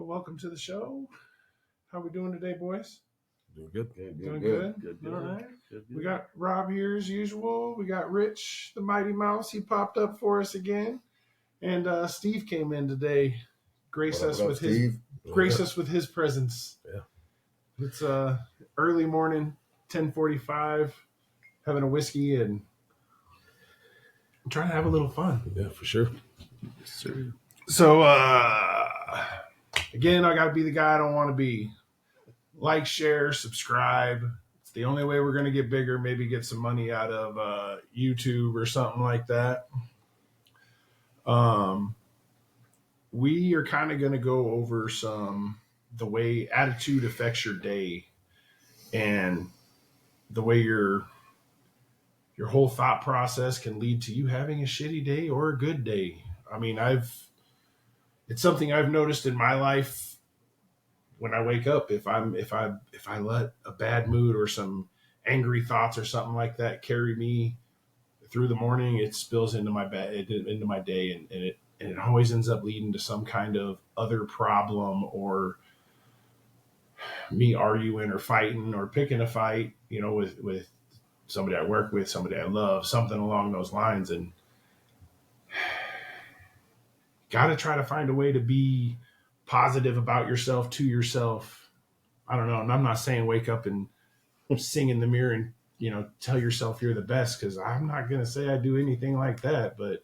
welcome to the show. How we doing today, boys? Doing good. Doing good. All right. We got Rob here as usual. We got Rich, the Mighty Mouse. He popped up for us again, and Steve came in today. Grace us with his presence. Yeah. It's early morning, 10:45, having a whiskey and I'm trying to have a little fun. Yeah, for sure. Yes, sir. So again, I got to be the guy I don't want to be. Like, share, subscribe. It's the only way we're going to get bigger, maybe get some money out of YouTube or something like that. We are kind of going to go over the way attitude affects your day and the way your whole thought process can lead to you having a shitty day or a good day. I mean, it's something I've noticed in my life. When I wake up, if I let a bad mood or some angry thoughts or something like that carry me through the morning, it spills into my day, and it always ends up leading to some kind of other problem or me arguing or fighting or picking a fight, with somebody I work with, somebody I love, something along those lines, and got to try to find a way to be positive about yourself to yourself. I don't know. And I'm not saying wake up and sing in the mirror and, tell yourself you're the best, because I'm not going to say I do anything like that, but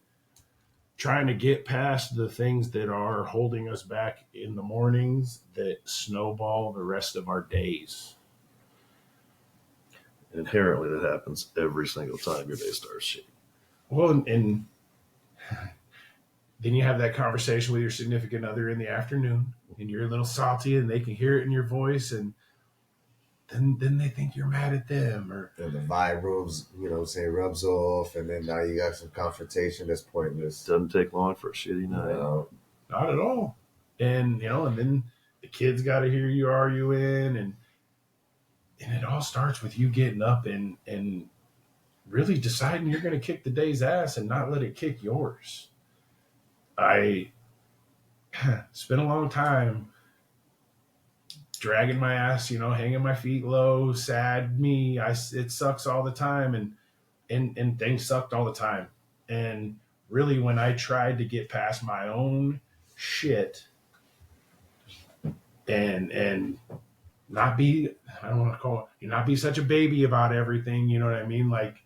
trying to get past the things that are holding us back in the mornings that snowball the rest of our days. Inherently, that happens every single time your day starts shitty. Well, and then you have that conversation with your significant other in the afternoon, and you're a little salty, and they can hear it in your voice, and then they think you're mad at them, or the vibe rubs off, and then now you got some confrontation that's pointless. Doesn't take long for a shitty night. No. Not at all. And and then the kids got to hear you arguing, and it all starts with you getting up and really deciding you're going to kick the day's ass and not let it kick yours. I spent a long time dragging my ass, hanging my feet low, sad me. It sucks all the time, and things sucked all the time. And really, when I tried to get past my own shit and not be, I don't want to call it, not be such a baby about everything, you know what I mean? Like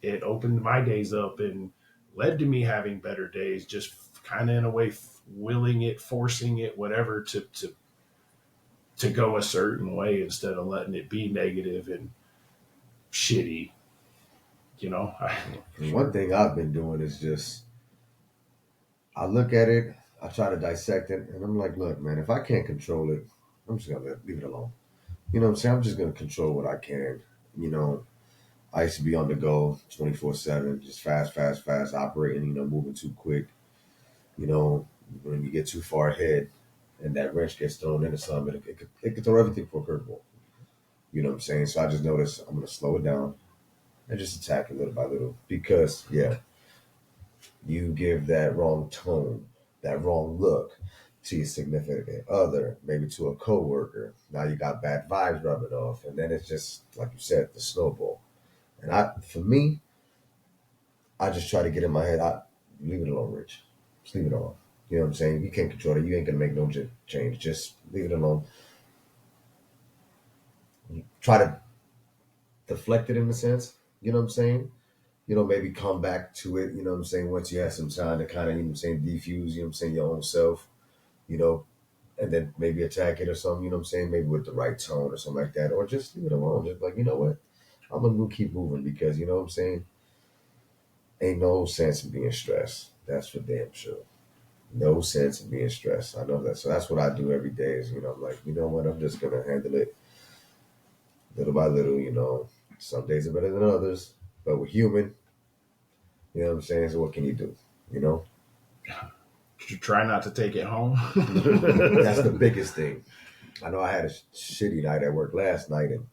it opened my days up and led to me having better days, just kind of in a way willing it, forcing it, whatever, to go a certain way instead of letting it be negative and shitty. One thing I've been doing is just, I look at it, I try to dissect it, and I'm like, look, man, if I can't control it, I'm just going to leave it alone. You know what I'm saying? I'm just going to control what I can. I used to be on the go 24/7, just fast, operating, moving too quick. When you get too far ahead and that wrench gets thrown into something, it could throw everything for a curveball. You know what I'm saying? So I just noticed I'm going to slow it down and just attack it little by little. Because, you give that wrong tone, that wrong look to your significant other, maybe to a coworker. Now you got bad vibes rubbing off. And then it's just, like you said, the snowball. And for me, I just try to get in my head, leave it alone, Rich. Just leave it alone. You know what I'm saying? You can't control it. You ain't going to make no change. Just leave it alone. Try to deflect it in a sense. You know what I'm saying? Maybe come back to it, you know what I'm saying, once you have some time to kind of, defuse, your own self, and then maybe attack it or something, you know what I'm saying? Maybe with the right tone or something like that. Or just leave it alone. Just like, you know what? I'm going to keep moving because, you know what I'm saying? Ain't no sense in being stressed. That's for damn sure. No sense in being stressed. I know that. So that's what I do every day is, I'm like, you know what? I'm just going to handle it little by little, Some days are better than others, but we're human. You know what I'm saying? So what can you do? You try not to take it home. That's the biggest thing. I know I had a shitty night at work last night, and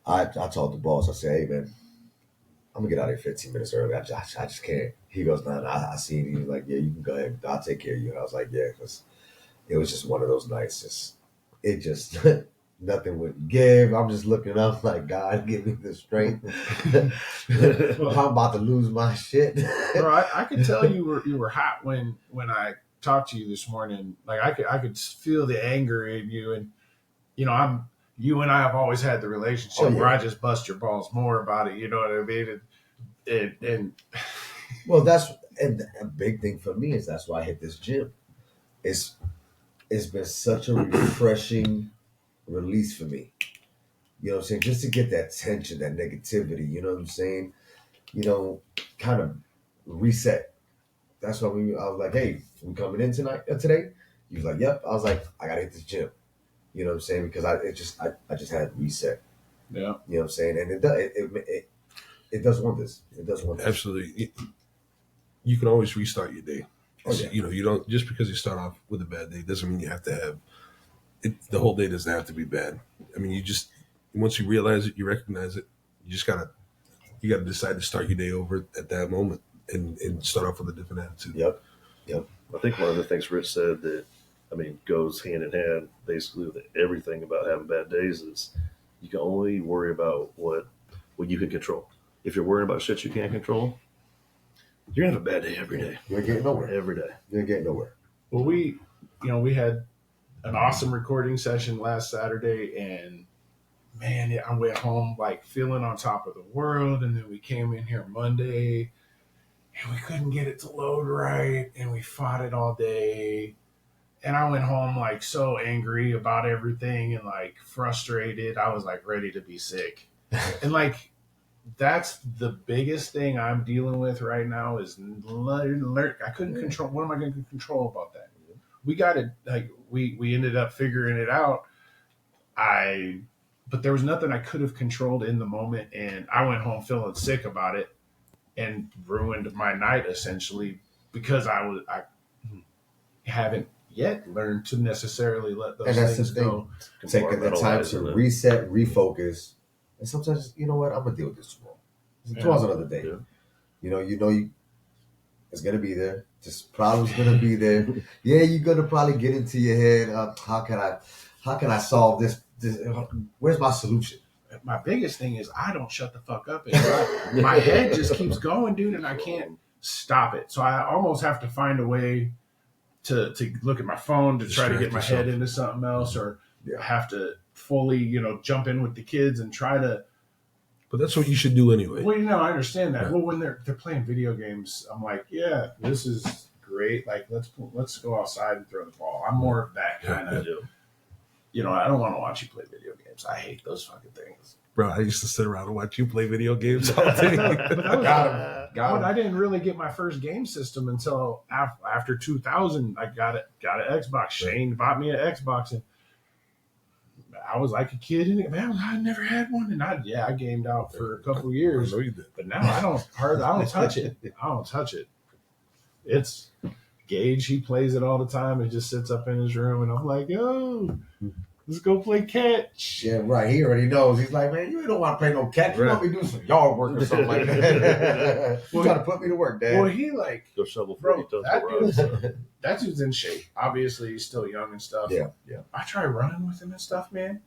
I told the boss, I said, hey, man, I'm gonna get out of here 15 minutes early. I just can't. He goes, no, I seen you. He was like, yeah, you can go ahead. I'll take care of you. And I was like, yeah, because it was just one of those nights. It just nothing would give. I'm just looking up like, God, give me the strength. I'm about to lose my shit. Bro, I could tell you were hot when I talked to you this morning. Like I could feel the anger in you, and you know you and I have always had the relationship Oh, yeah. where I just bust your balls more about it. You know what I mean? And Well, and a big thing for me is that's why I hit this gym. It's been such a refreshing release for me. You know what I'm saying? Just to get that tension, that negativity, you know what I'm saying? You know, kind of reset. That's why I was like, hey, we coming in today? He was like, yep. I was like, I gotta hit this gym. You know what I'm saying? Because I just had reset. yeah, You know what I'm saying? And it does wonders. It does wonders. Absolutely. You can always restart your day. Oh, yeah. You know, you don't, just because you start off with a bad day doesn't mean you have to have it. The whole day doesn't have to be bad. I mean, once you realize it, you recognize it, you gotta decide to start your day over at that moment and start off with a different attitude. Yep. I think one of the things Rich said that, I mean, goes hand in hand basically with everything about having bad days is you can only worry about what you can control. If you're worrying about shit you can't control, you're gonna have a bad day every day. You ain't getting nowhere. Every day. You ain't getting nowhere. well, we had an awesome recording session last Saturday, and man, I went home like feeling on top of the world, and then we came in here Monday. And we couldn't get it to load right, and we fought it all day. And I went home like so angry about everything and like frustrated. I was like ready to be sick. And like that's the biggest thing I'm dealing with right now is I couldn't control. What am I going to control about that? We got it. Like we ended up figuring it out. But there was nothing I could have controlled in the moment, and I went home feeling sick about it. And ruined my night essentially because I haven't yet learned to necessarily let those And that's things the thing. go. Taking the time to Compartmentalizing it. reset, refocus, and sometimes you know what, I'm gonna deal with this tomorrow. Tomorrow's another day. Yeah. You it's gonna be there. This problem's gonna be there. Yeah, you're gonna probably get into your head. How can I solve this? Where's my solution? My biggest thing is I don't shut the fuck up. My head just keeps going, dude, and I can't stop it. So I almost have to find a way to look at my phone to try to get my head into something else, or I have to fully, jump in with the kids and try to. But that's what you should do anyway. Well, I understand that. Yeah. Well, when they're playing video games, I'm like, yeah, this is great. Like, let's go outside and throw the ball. I'm more of that kind of. I don't want to watch you play video games. I hate those fucking things. Bro, I used to sit around and watch you play video games all day. Got him. I didn't really get my first game system until after 2000. I got an Xbox. Shane bought me an Xbox, and I was like a kid in it. Man, I never had one, and I gamed out for a couple of years. I know you did. But now I don't touch it. I don't touch it. It's Gage. He plays it all the time and just sits up in his room, and I'm like, yo, let's go play catch. Yeah, right. He already knows. He's like, man, you don't want to play no catch. You want me to do some yard work or something like that. You trying to put me to work, Dad. Well, he like, Go shovel bro, 40 tons that of rocks. that dude's in shape. Obviously, he's still young and stuff. Yeah. I try running with him and stuff, man.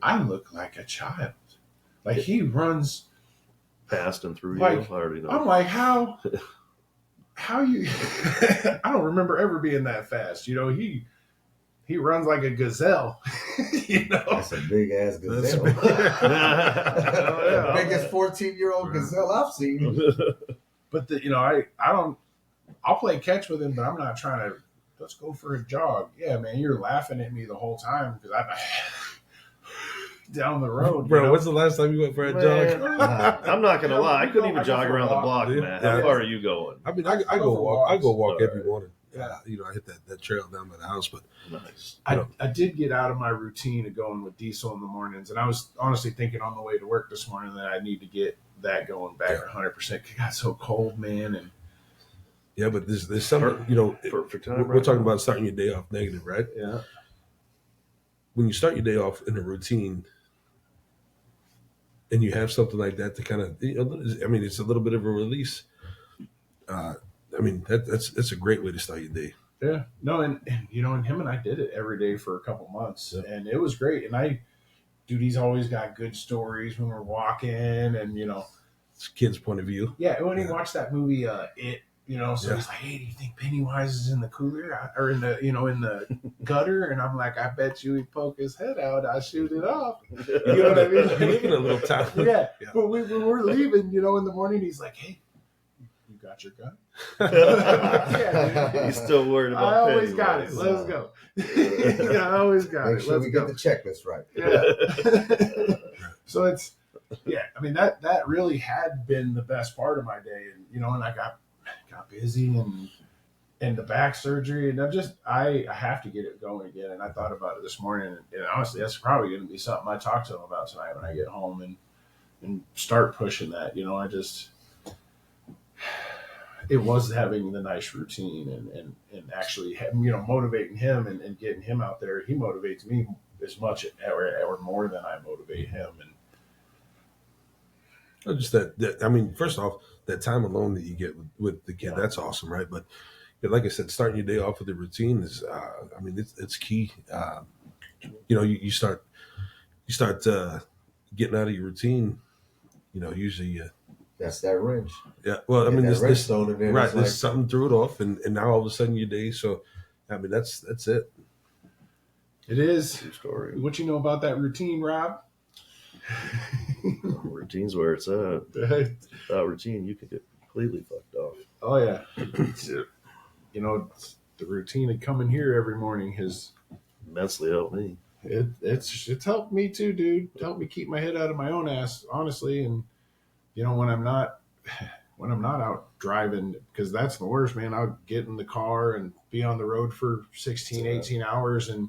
I look like a child. Like he runs. Past and through Like, you. I already know. I'm like, how you? I don't remember ever being that fast. He runs like a gazelle. That's a big ass gazelle. That's The biggest 14-year-old gazelle I've seen. But I don't. I'll play catch with him, but I'm not trying to. Let's go for a jog. Yeah, man, you're laughing at me the whole time because I'm down the road. Bro, when's the last time you went for a jog? I'm not gonna lie. I couldn't I even go jog for a around the walk. block, Yeah. man. How far are you going? I mean, I I go go for walk. I go walk walks. every morning. Yeah. I hit that trail down by the house, but Nice. I did get out of my routine of going with Diesel in the mornings, and I was honestly thinking on the way to work this morning that I need to get that going back 100%. It got so cold, man, and yeah, but there's something, For time, we're talking about starting your day off negative, right? yeah, When you start your day off in a routine, and you have something like that to kind of, I mean, it's a little bit of a release. I mean, that's a great way to start your day. Yeah, no, and and him and I did it every day for a couple months, and it was great. And dude, he's always got good stories when we're walking, and It's a kid's point of view. yeah, when he Yeah. watched that movie, It, so Yeah. he's like, "Hey, do you think Pennywise is in the cooler or in the, in the gutter?" And I'm like, "I bet you he poke his head out, I shoot it off." You know what I mean? We live in a little town. Yeah, Yeah. but when we're leaving, in the morning, he's like, "Hey, you got your gun?" He's still worried about. I always got it. Pennywise. Let's go. Yeah, I always got Make it. sure Let's we go. get the checklist right. Yeah. So it's, I mean, that really had been the best part of my day, and and I got busy and the back surgery, and I have to get it going again. And I thought about it this morning, and honestly, that's probably going to be something I talk to him about tonight when I get home and start pushing that. It was having the nice routine and actually motivating him and getting him out there. He motivates me as much or more than I motivate him. And Just that, I mean, first off, that time alone that you get with the kid, that's awesome, right? But like I said, starting your day off with a routine is, I mean, it's key. You start getting out of your routine. Usually, That's that wrench. yeah. Well, I mean, that this redstone in there. right. It's There's like, something threw it off, and now all of a sudden your day. So, I mean, that's it. it is. True story. What you know about that routine, Rob? Routine's where it's at. Without routine, you can get completely fucked off. Oh yeah. The routine of coming here every morning has Immensely helped me. it's helped me too, dude. It's helped me keep my head out of my own ass, honestly. And when I'm not out driving, because that's the worst, man. I'll get in the car and be on the road for 16, 18 hours, and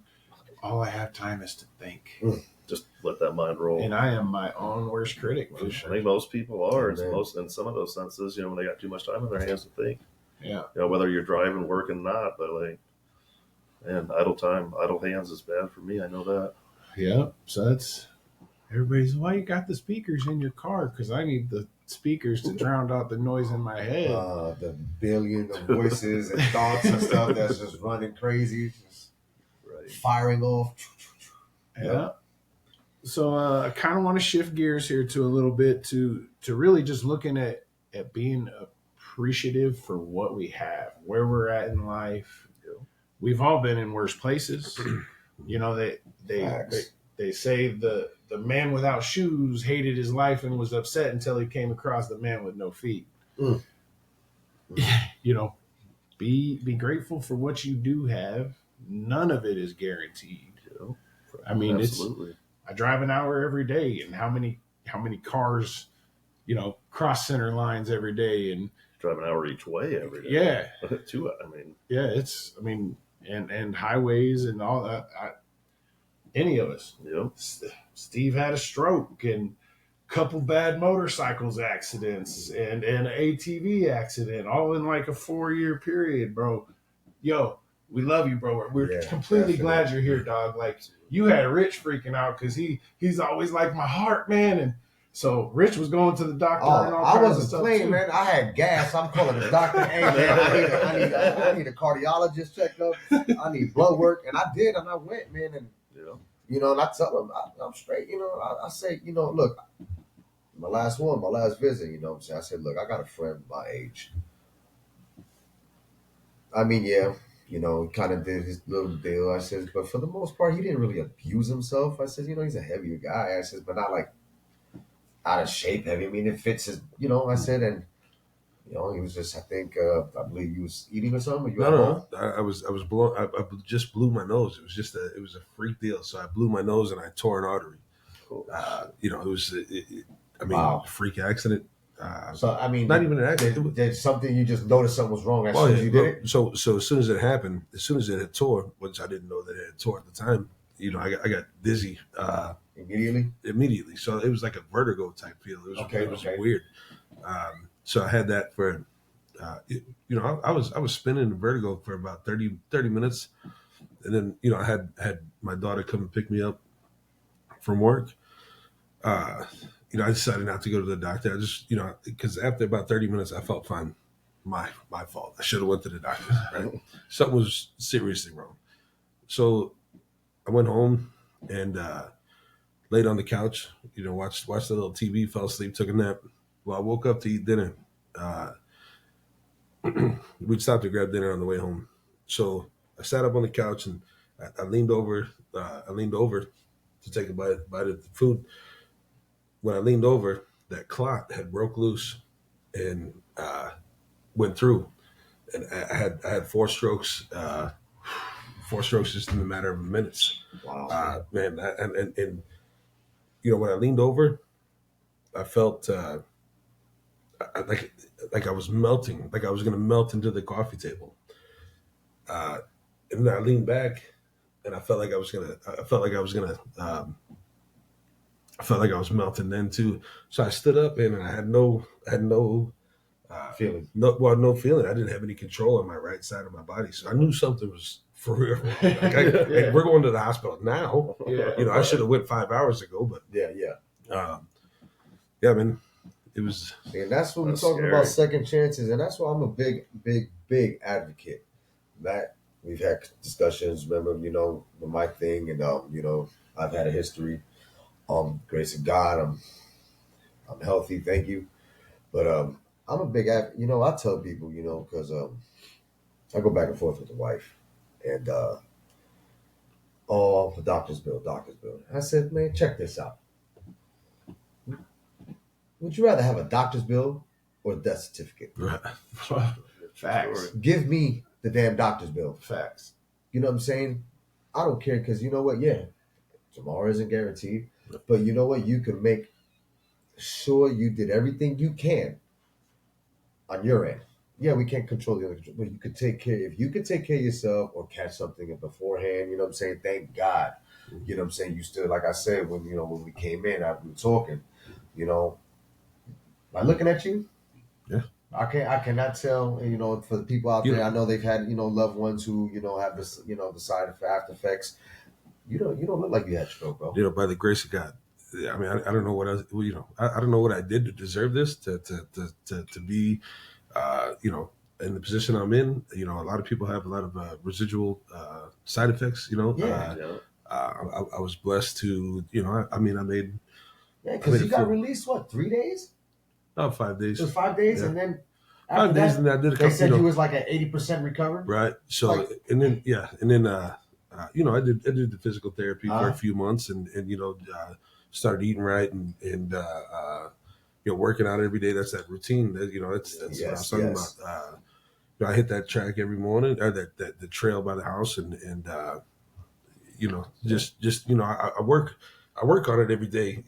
all I have time is to think. Just let that mind roll. And I am my own worst critic, man. I think most people are. Yeah, man. Most in some of those senses, when they got too much time in their hands to think. Yeah. Whether you're driving, working, not, but man, idle time, idle hands is bad for me. I know that. Yeah. So that's everybody's. Why you got the speakers in your car? Because I need the speakers to drown out the noise in my head. the billion of voices and thoughts and stuff that's just running crazy, just Right. firing off. Yeah. So I kind of want to shift gears here to a little bit to really just looking at being appreciative for what we have, where we're at in life. We've all been in worse places. They say the man without shoes hated his life and was upset until he came across the man with no feet. Mm. Be grateful for what you do have. None of it is guaranteed. I mean, Absolutely. I drive an hour every day, and how many cars, cross center lines every day, and Drive an hour each way every day. yeah, 2 I mean, and highways and all that. Any of us. Steve had a stroke and a couple bad motorcycles accidents and an ATV accident, all in like a 4-year period, bro. Yo, we love you, bro. We're Yeah, completely definitely. glad you're here, dog. Like, you had Rich freaking out because he's always like my heart, man. And so Rich was going to the doctor and all I kinds of wasn't stuff playing, too. man. I had gas. I'm calling the doctor. Hey, man, I need a cardiologist checkup. I need blood work, and I did, and I went, man, and and I tell him I'm straight. I say, look, my last visit. What I'm saying, I said, look, I got a friend my age. I mean, yeah, he kind of did his little deal. I said, but for the most part, he didn't really abuse himself. I said, he's a heavier guy. I said, but not like out of shape heavy. I mean, it fits his, I said, and he was just, I believe he was eating or something. No. I was blown. I just blew my nose. It was a freak deal. So I blew my nose and I tore an artery. Cool. It was, Wow. a freak accident. So I mean, Not even an accident. Did something you just noticed something was wrong as Oh, soon yeah. as you did it? So as soon as it happened, as soon as it had tore, which I didn't know that it had tore at the time, I got dizzy Immediately. So it was like a vertigo type feel. It was Okay. weird. So I had that for, I was spinning the vertigo for about 30 minutes, and then I had my daughter come and pick me up from work. I decided not to go to the doctor. I just, because after about 30 minutes, I felt fine. My fault. I should have went to the doctor. Right? Something was seriously wrong. So I went home and laid on the couch. Watched a little TV, fell asleep, took a nap. Well, I woke up to eat dinner. Uh, we'd stopped to grab dinner on the way home. So I sat up on the couch and I leaned over. I leaned over to take a bite of the food. When I leaned over, that clot had broke loose and went through, and I had 4 strokes. 4 strokes just in a matter of minutes. Wow. Man, and when I leaned over, I felt like I was melting, like I was going to melt into the coffee table. And then I leaned back, and I felt like I was melting then too. So I stood up, and I had no Feeling. no feeling. I didn't have any control on my right side of my body, so I knew something was for real. Like, we're going to the hospital now. Yeah. I should have went 5 hours ago, but Yeah. yeah, man, it was. And that's when we're That's talking scary. about second chances, and that's why I'm a big advocate. That we've had discussions. Remember, with my thing, and I've had a history. Grace of God, I'm healthy, thank you. But I'm a big advocate. I tell people, because I go back and forth with the wife, and the doctor's bill. I said, man, check this out. Would you rather have a doctor's bill or a death certificate? Facts. Give me the damn doctor's bill. Facts. You know what I'm saying? I don't care because you know what? Yeah, tomorrow isn't guaranteed. But you know what? You can make sure you did everything you can on your end. Yeah, we can't control the other, but you could take care. If you could take care of yourself or catch something beforehand, you know what I'm saying? Thank God. You know what I'm saying? You still, like I said, when we came in, we were talking, by looking at you, Yeah. I cannot tell, for the people out there, I know they've had, loved ones who, have this, the side after effects. You don't look like you had stroke, bro. By the grace of God. I mean, I don't know what else. I don't know what I did to deserve this. To be, in the position I'm in. A lot of people have a lot of residual side effects. Yeah. I was blessed to. I made. Yeah, because you got released, what, 3 days? Oh, 5 days. It was 5 days, Yeah. and then 5 days, and I did a couple. they said you was like at 80% recovered. Right. So I did the physical therapy for a few months, and started eating right and working out every day. That's that routine. That's what I was talking about. I hit that track every morning, or that the trail by the house, and I work on it every day.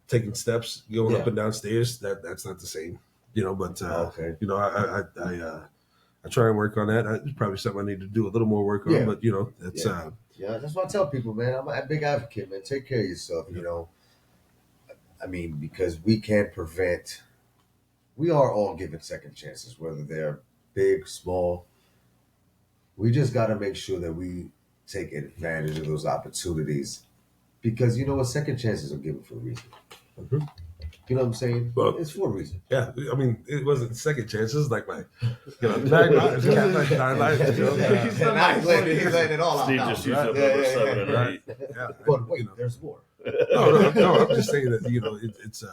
Taking steps, going up and down stairs. That's not the same. But Okay. I try and work on that. It's probably something I need to do a little more work on. Yeah. But that's Yeah, that's what I tell people, man. I'm a big advocate, man. Take care of yourself, because we can prevent. We are all given second chances, whether they're big, small. We just got to make sure that we take advantage of those opportunities, because second chances are given for a reason. Mhm. You know what I'm saying? Well, it's for a reason. Yeah, I mean, it wasn't second chances. Like my, 9 lives. He's letting it all out. Steve now. just used up number 7 and right. 8. Yeah, But wait, there's more. no. I'm just saying that it's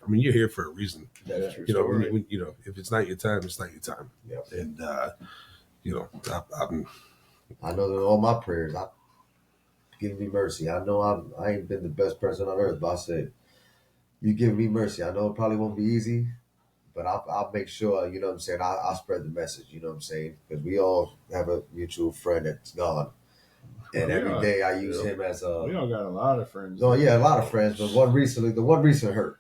you're here for a reason. That's true. When, if it's not your time, it's not your time. Yeah. And I know that all my prayers, give me mercy. I know I ain't been the best person on earth, but I said, you give me mercy. I know it probably won't be easy, but I'll make sure, you know what I'm saying, I'll spread the message, you know what I'm saying, because we all have a mutual friend that's gone. And every day I use him as a... We don't got a lot of friends. No, yeah, a lot of friends, but the one recent hurt,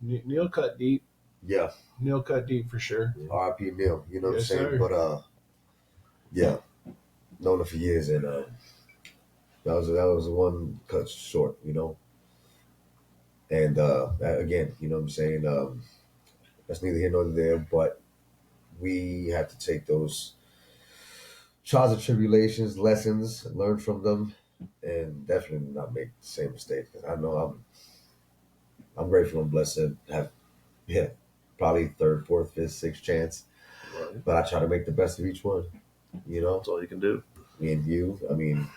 Neil cut deep. Yeah. Neil cut deep for sure. R.I.P. Neil, you know what I'm Yes, saying? sir. But, yeah, known him for years, and that was one cut short, And again, you know what I'm saying? That's neither here nor there, but we have to take those trials and tribulations, lessons, learn from them, and definitely not make the same mistake. Because I know I'm grateful and blessed to have probably third, fourth, fifth, sixth chance, Right. but I try to make the best of each one. You know, That's all you can do. me and you. I mean,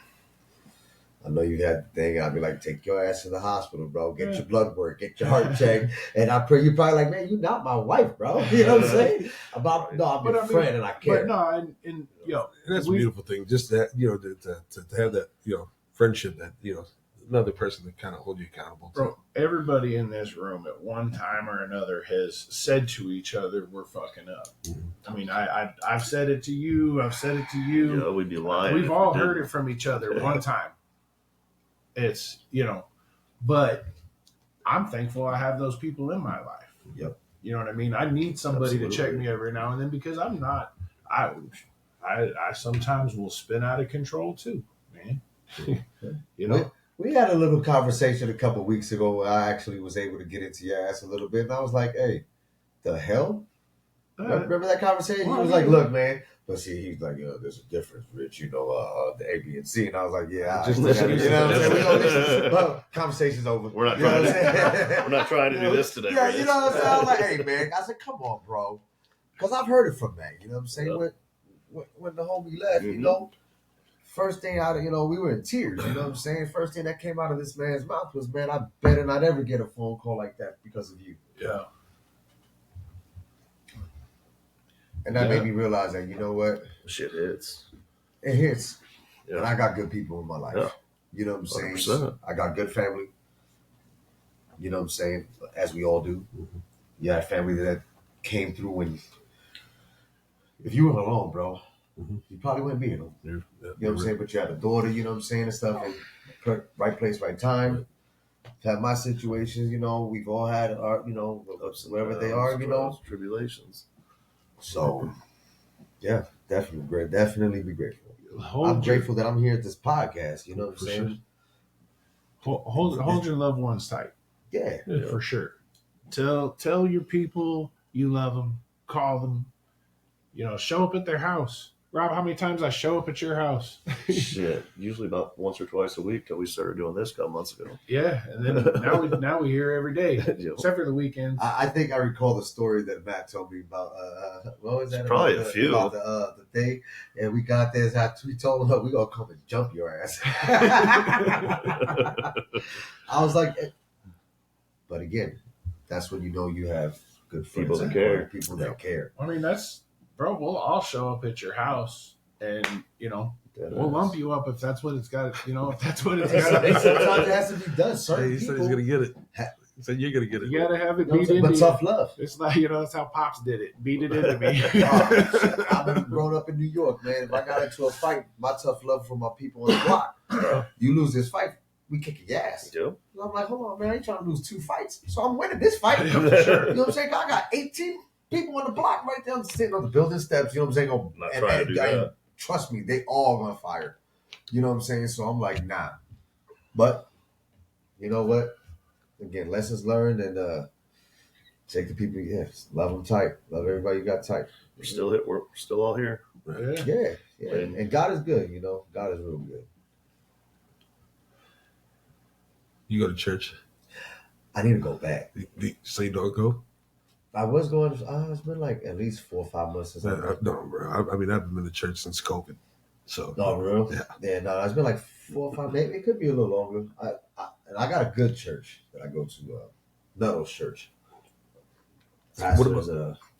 I know you had the thing. I'd be like, take your ass to the hospital, bro. Get your blood work, get your heart checked. And I pray you're probably like, man, you're not my wife, bro. You know what I'm saying? I'm But your I mean, friend and I care. But no, and yo, And that's we- a beautiful thing. Just that, to have that, friendship that, another person to kind of hold you accountable to. bro, everybody in this room at one time or another has said to each other, "We're fucking up." Mhm. I mean, I've said it to you. I've said it to you. Yeah, we'd be lying. We've if all we heard didn't. it from each other one time. It's but I'm thankful I have those people in my life. Yep. You know what I mean? I need somebody to check Absolutely. me every now and then because I'm not. I sometimes will spin out of control too, man. You know. We had a little conversation a couple weeks ago where I actually was able to get into your ass a little bit. And I was like, hey, the hell? Remember that conversation? well, He was I like, mean- look, man. But see, he's like, there's a difference, Rich. The A, B, and C. And I was like, yeah, Just I listen understand. to You know what I'm saying? it. We gonna listen. Well, conversation's over. We're not You know trying what I'm saying? to. We're not trying to do this today. Yeah, Rich. you know what I'm saying? I was like, hey, man. I said, come on, bro. Because I've heard it from that. You know what I'm saying? Yep. When the homie left, Mhm. first thing we were in tears. You know what I'm saying? First thing that came out of this man's mouth was, man, I better not ever get a phone call like that because of you. Yeah. And that Yeah. made me realize that, you know what? Shit hits. It hits. Yeah. And I got good people in my life. Yeah. You know what I'm saying? 100%. I got good family. You know what I'm saying? As we all do. Mhm. You had family that came through when, if you were alone, bro, Mhm. you probably wouldn't be alone. Yeah, You know what I'm saying? But you had a daughter, you know what I'm saying, and stuff, and right place, right time. Had my situations, we've all had our, Ups and wherever they downs, are, trials, tribulations. So, yeah, definitely great. Definitely be grateful. I'm Hold your, grateful that I'm here at this podcast. You know what I'm For saying? hold your loved ones tight. Yeah. Yeah. For sure. Tell your people you love them. Call them. Show up at their house. Rob, how many times I show up at your house? Shit. Usually about once or twice a week till we started doing this a couple months ago. Yeah, and then now we hear every day, You know, except for the weekends. I think I recall the story that Matt told me about. What was that? It's probably about a few. About the thing, and we got this. We told him, "We gonna come and jump your ass." I was like, but again, that's when you know you have good friends, People that and care. people that care. I mean, bro. We'll all show up at your house, and That we'll is. lump you up if that's what it's got. If that's what it's Sometimes got. it has to be done. Hey, Certain he said people, he's gonna get it. He said you're gonna get it. You gotta have it you know what I'm beat saying? into But you. tough love. It's not, that's how Pops did it. Beat it into me. Oh, I've been grown up in New York, man. If I got into a fight, my tough love for my people on the block. You lose this fight, we kick your ass. Yep. So I'm like, hold on, man. I ain't trying to lose 2 fights. So I'm winning this fight. Yeah, for sure. You know what I'm saying? I got 18 people on the block right there sitting on the building steps. You know what I'm saying? Not trying to do that. Trust me, they all gonna fire. You know what I'm saying? So I'm like, nah. But you know what? Again, lessons learned and take the people. Yes, love them tight. Love everybody you got tight. We're still hit. We're still all here. Yeah. Yeah. And God is good. God is real good. You go to church. I need to go back. So you don't go? I was going. It's been like at least 4 or 5 months since. No, bro. I mean, I've been to church since COVID. So No, real. Yeah. Yeah. No, it's been like 4 or 5. Maybe it could be a little longer. And I got a good church that I go to. Nuttall's Church. What Pastor's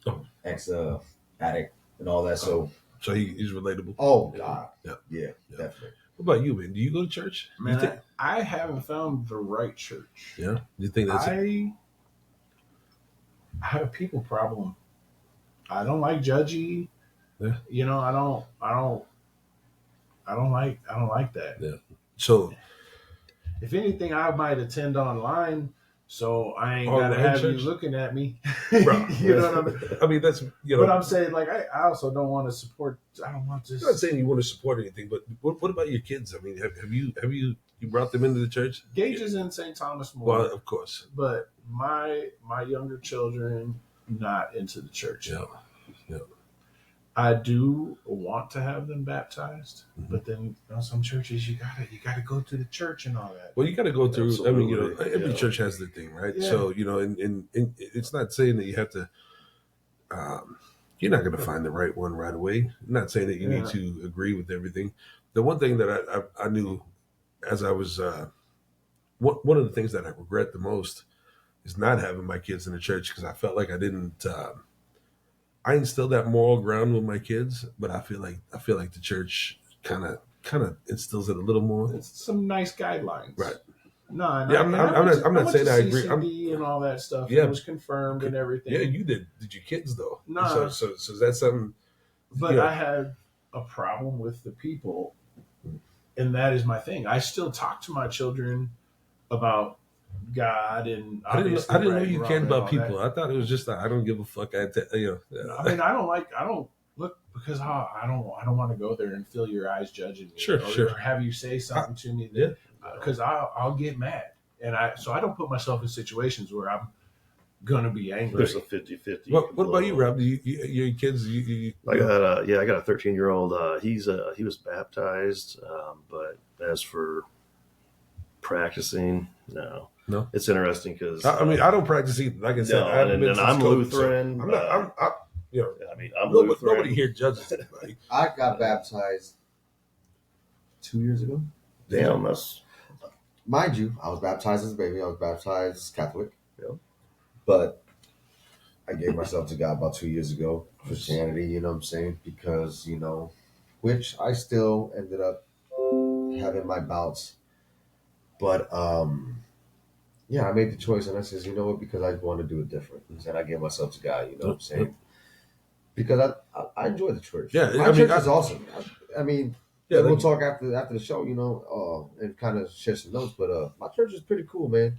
Oh. ex addict and all that. So, he's relatable. oh God, Yeah. yeah, Yeah. definitely. What about you, man? Do you go to church? Man, You think, I haven't found the right church. yeah. You think that's it? I have a people problem. I don't like judgy. Yeah. I don't like that. So If anything, I might attend online, so I ain't Online gotta have church? you looking at me. Bro. You know what I mean? I mean, that's But I'm saying, like, I also don't want to support. I don't want I'm not this. saying you want to support anything, but what about your kids? I mean, have you brought them into the church? Gage is in St. Thomas more, Well, of course. but my younger children not into the church. Yeah. Yeah. I do want to have them baptized, Mhm. but then some churches you gotta go to the church and all that. Well, you got to go through. I mean, Absolutely, every yeah. church has their thing, right? Yeah. So, and it's not saying that you have to. You're not going to find the right one right away. I'm not saying that you need Yeah. to agree with everything. The one thing that I knew as I was one of the things that I regret the most is not having my kids in the church because I felt like I didn't. I instilled that moral ground with my kids, but I feel like the church kind of instills it a little more. It's some nice guidelines, Right. No, and Yeah, I I'm not went saying to I agree. CCD and all that stuff. Yeah. It was confirmed and everything. Yeah, you did. Did your kids though? No. So that's something. But Yeah. I had a problem with the people, and that is my thing. I still talk to my children about God, and I didn't know obviously you right, cared wrong, and about all people. that. I thought it was just I don't give a fuck. I mean, I don't look because I don't want to go there and feel your eyes judging me, Sure, or, sure. or have you say something to me Yeah. that because I'll get mad, and I don't put myself in situations where I'm gonna be angry. There's a 50-50. What about you, Rob? Do your kids? I got a 13-year-old. He was baptized, but as for practicing, no. It's interesting because I mean, I don't practice either. Like I said, I haven't been and since I'm COVID, so Lutheran. I'm not. I'm I'm nobody, Lutheran. nobody here judges anybody. I got baptized 2 years ago. Damn, that's Mind you, I was baptized as a baby. I was baptized Catholic. Yeah. But I gave myself to God about 2 years ago. Christianity, you know what I'm saying? Because, which I still ended up having my bouts. But yeah, I made the choice and I says, you know what, because I want to do it different. And I gave myself to God, you know what I'm saying? Because I enjoy the church. Yeah, my I mean, church is awesome. I mean, Yeah, we'll like- talk after the show, and kind of share some notes. But my church is pretty cool, man.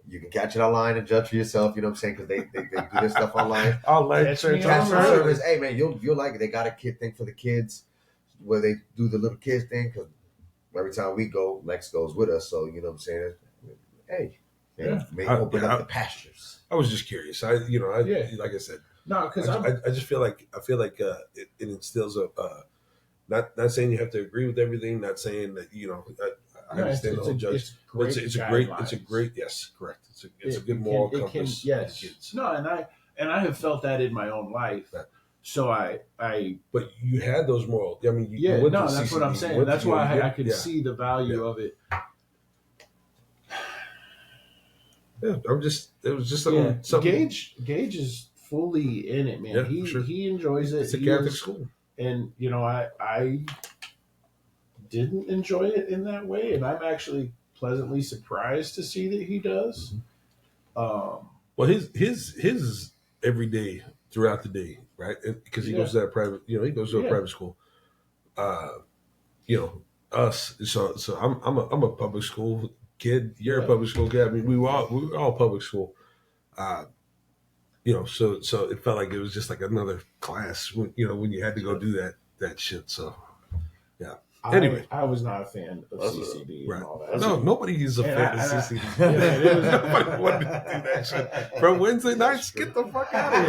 You can catch it online and judge for yourself. You know what I'm saying? Because they do this stuff online. Online Catch church. me Cash online. service. Hey, man, you'll like it. They got a kid thing for the kids where they do the little kids thing. Because every time we go, Lex goes with us. So you know what I'm saying? Hey, Yeah. may open Yeah, up the pastures. I was just curious. Yeah. Like I said, No, because I just feel like it instills a. Not saying you have to agree with everything. Not saying that I understand the whole judge. It's a great yes, correct. It's a good moral compass. Yes. for kids. No, and I have felt that in my own life. Right. So I But you had those moral. I mean, yeah, you went no, to that's what CCD, I'm you saying. went That's to- why I could yeah. see the value of it. Yeah, it was just Yeah, something. Gage is fully in it, man. Yeah, he for sure. he enjoys it. It's a He Catholic is- school. and I didn't enjoy it in that way, and I'm actually pleasantly surprised to see that he does. Well, his every day throughout the day, right? Because he Yeah. goes to that private, he goes to a Yeah. private school. Us. So I'm a public school kid. You're Yeah. a public school kid. I mean, we were all public school. So it felt like it was just like another class when you had to go do that shit. So Anyway. I was not a fan of That's CCD right. and all that. no, nobody is a And fan of I- CCD. Yeah, it was- Nobody wanted to do that shit. From Wednesday nights, get the fuck out of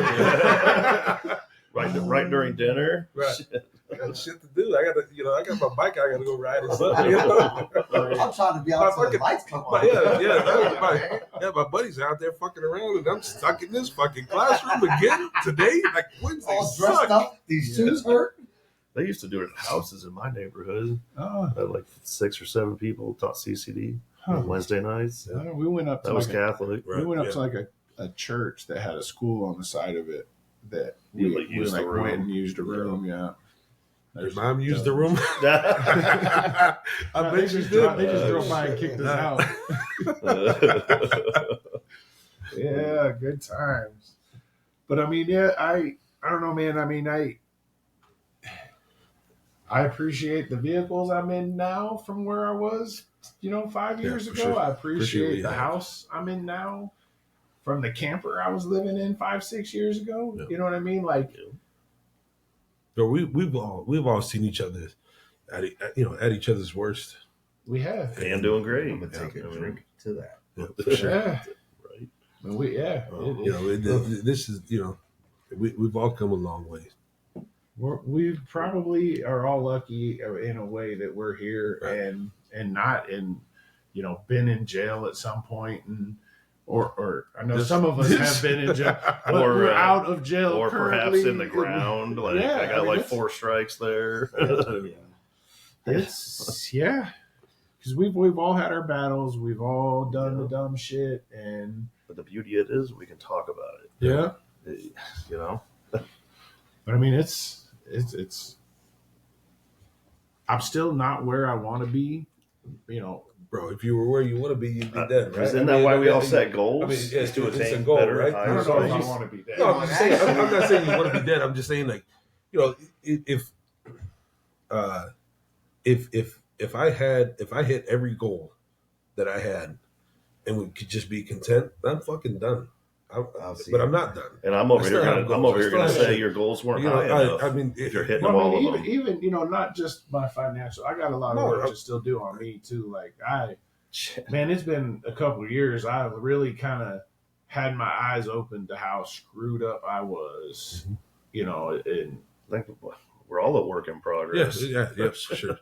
here. right during dinner. Right. I got shit to do. I got my bike. I got to go ride and stuff. You know? I'm trying to be My out till the fucking- lights come on. My buddies are out there fucking around, and I'm stuck in this fucking classroom again today. Like Wednesday All dressed sucked. up. These shoes hurt. They used to do it at houses in my neighborhood. Oh, Like 6 or 7 people taught CCD huh. on Wednesday nights. We went up to That was like Catholic. we went up Yeah. to like a church that had a school on the side of it that You we used the like room. went and used a room. Yeah. Your mom used the room. Yeah. I No, bet they you just did. drove, they just drove by and kicked us out. Yeah, good times. But I mean, yeah, I don't know, man. I mean, I appreciate the vehicles I'm in now from where I was, 5 years for ago. sure. I Appreciate what appreciate you the have. house I'm in now from the camper I was living in 5-6 years ago. Yeah. You know what I mean? Like, But we've all seen each other at each other's worst. we have. And doing great. I'm gonna take a drink to that. Yeah, for sure. Yeah. Right. And this is, we've all come a long way. we probably are all lucky in a way that we're here Right. and not in, been in jail at some point, and or I know This- some of us have been in jail, but Or, we're out of jail, or perhaps in the currently. ground. Like Yeah, I I got mean, like that's- 4 strikes there. It's because we've all had our battles, we've all done the dumb shit, and But the beauty of it is we can talk about it. yeah. You know, But I mean, it's. I'm still not where I want to be. Bro, if you were where you want to be, you'd be dead, right? isn't that why we all set I goals? mean, yeah, is to it's attain a goal, better, right? I higher don't know if I status. want to be that. No, I'm just saying. I'm not saying you want to be dead. I'm just saying, like, if I hit every goal that I had, and we could just be content, I'm fucking done. I'll see. But I'm not done. And I'm over I here still have gonna, goals. I still gonna have say shit. your goals weren't You know, high enough. I mean, if you're hitting Well, all I mean, of them. even not just my financial. I got a lot of No, work I- to still do on me too. Like man, it's been a couple of years. I've really kind of had my eyes open to how screwed up I was. And I think we're all a work in progress. yes, for sure.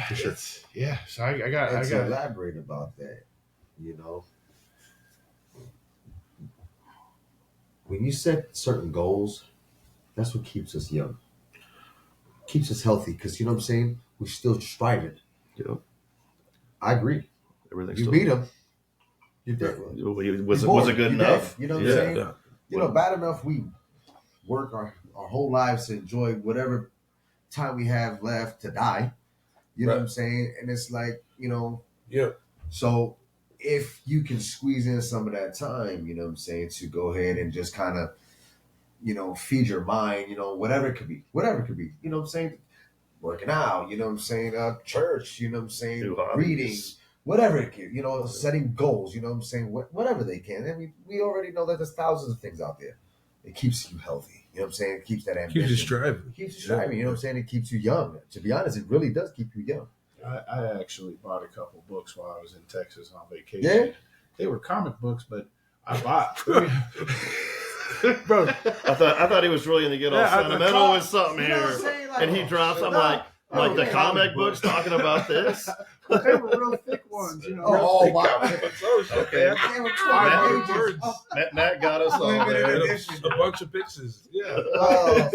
for sure. yeah. So I got And to elaborate about that, when you set certain goals, that's what keeps us young, keeps us healthy. Because you know what I'm saying, we're still striving. Yep. I agree. Everything's You still beat them, you're dead. was it good enough? You know what I'm Yeah. saying? Yeah. Bad enough we work our whole lives to enjoy whatever time we have left to die. You know Right. what I'm saying? And it's like, Yeah. so if you can squeeze in some of that time, you know what I'm saying, to go ahead and just kind of, feed your mind, whatever it could be, you know what I'm saying? Working out, you know what I'm saying? Church, you know what I'm saying? New hobbies. Reading, whatever it can, setting goals, you know what I'm saying? Whatever they can. I mean, we already know that there's thousands of things out there. It keeps you healthy, you know what I'm saying? It keeps that ambition. Keeps you striving. It keeps you striving, you know what I'm saying? It keeps you young. To be honest, it really does keep you young. I actually bought a couple books while I was in Texas on vacation. Yeah? They were comic books, but I bought. Bro, I thought he was really going to get all Yeah, sentimental with something You know what I'm here, saying? Like, and he drops. I'm no, like the okay. comic books talking about this. they were real thick ones, Oh, real thick wow. comics. Okay. They were 12 Matt- pages. words. Oh, Matt got us all Limited there. edition. A bunch of pictures. Yeah. oh,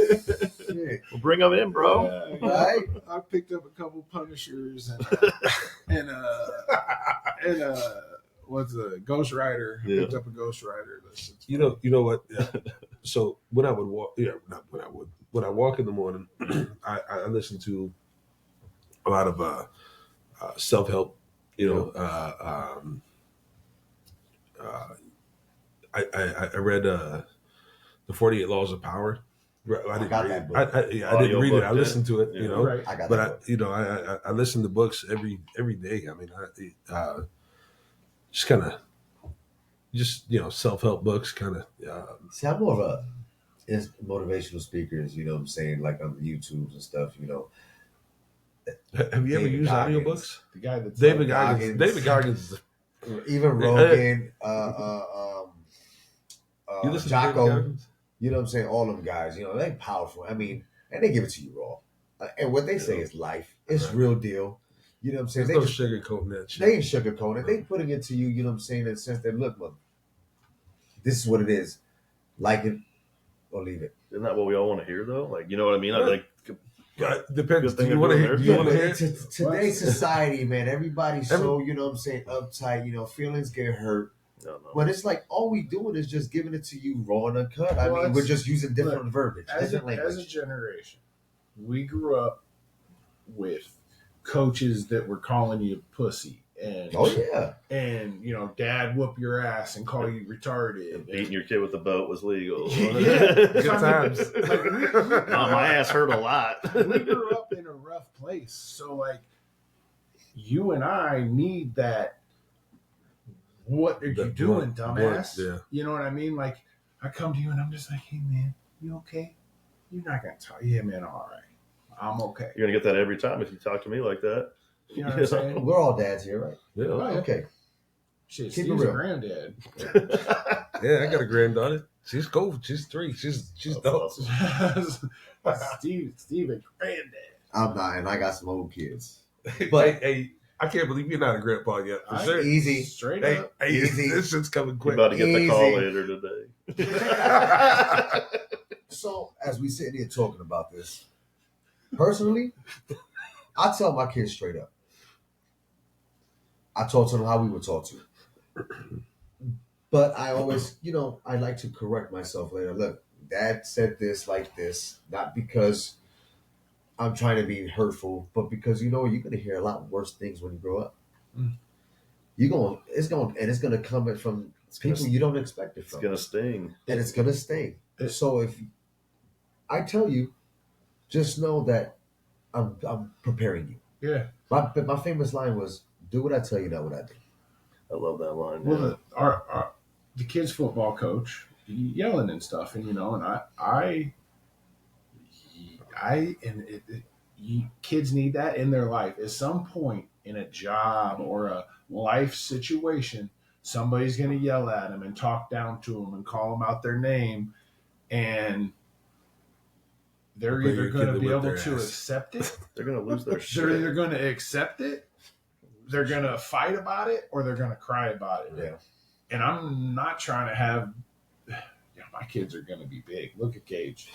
shit. We'll bring them in, bro. Yeah, Right? I picked up a couple Punishers and what's a Ghost Rider. I picked up a Ghost Rider. You know what? Yeah. So when I would walk, not when I would. When I walk in the morning, I listen to a lot of self help. I read the 48 Laws of Power. I didn't got read that it. book. I didn't read it. I Audiobook, listened to it. yeah. You know, Right. I got but that book. I listen to books every day. I mean, just kind of self help books, kind of. See, I'm more of a motivational speakers, you know what I'm saying, like on YouTubes and stuff, Have you ever David used Goggins. audiobooks? The guy that's David Goggins. Goggins. David Goggins. Even Rogan, You listen to David Jocko, Goggins? you know what I'm saying, all them guys, they powerful. I mean, and they give it to you raw. And what they say is life. It's Right. real deal. You know what I'm saying? There's no sugarcoating that shit. They ain't sugarcoating it. They putting it to you, you know what I'm saying, in the sense that, look, man, this is what it is. Like it or leave it. Isn't that what we all want to hear, though? Like, you know what I mean? Yeah. Like, Depends. Good Do thing you want to they're hear? doing Do you their want to But hear? today's society, man, everybody's so, you know what I'm saying, uptight, feelings get hurt. no. But it's like all we doing is just giving it to you raw and uncut. I Well, mean, we're it's- just using different look, verbiage, as different a language. generation, we grew up with coaches that were calling you pussy and Oh yeah, and dad whoop your ass and call you retarded. And beating your kid with a boat was legal. Yeah. Good times. Like, Oh, my ass hurt a lot. we grew up in a rough place, so like you and I need that. What are you That doing, blunt, dumbass? yeah. You know what I mean? Like I come to you and I'm just like, hey man, you okay? You're not gonna talk. Yeah, man, all right. I'm okay. You're going to get that every time if you talk to me like that. You know what I'm saying? we're all dads here, right? Yeah. Oh, yeah. Okay. Shit, Keep it Steve's a real. granddad. Yeah, I got a granddaughter. She's cool. She's 3. She's That's dope. awesome. Steve and granddad. I'm not, and I got some old kids. But hey, I can't believe you're not a grandpa yet. For sure. Easy. Straight Hey, up. hey, Easy. this shit's coming We're quick. about to get the call Easy. later today. So as we sit here talking about this, personally, I tell my kids straight up. I talk to them how we were taught to. But I always, I like to correct myself later. Look, Dad said this like this, not because I'm trying to be hurtful, but because you're gonna hear a lot worse things when you grow up. Mm. It's gonna come from people you don't expect it It's from. gonna sting. And it's gonna sting. So if I tell you, just know that I'm preparing you. Yeah. My famous line was, "Do what I tell you, not what I do." I love that line. Well, the kids' football coach yelling and stuff, and kids need that in their life. At some point in a job or a life situation, somebody's going to yell at them and talk down to them and call them out their name, and they're Prepare either your going kid to to be whip able their to ass. accept it. They're gonna lose their They're shit. either going to accept it, they're going to fight about it, or they're going to cry about it. Yeah. And I'm not trying to have. My kids are going to be big. Look at Gage,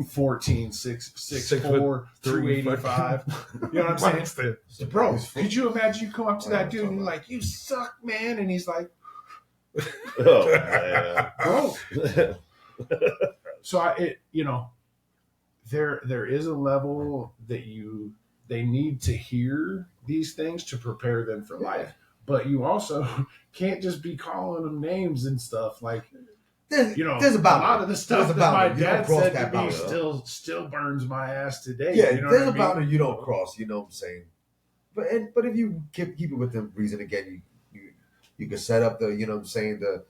14, 6'4", 285. You know what I'm saying? Bro, could you imagine you come up to that dude and you're like, "You suck, man," and he's like, Oh "Bro." So there is a level that they need to hear these things to prepare them for life, but you also can't just be calling them names and stuff like. There's a a boundary. lot of the stuff There's a that my boundary. You don't dad cross said that to me boundary. still burns my ass today. Yeah, you know there's what I a mean? boundary you don't cross. You know what I'm saying? But if you keep it within reason, again, you can set up the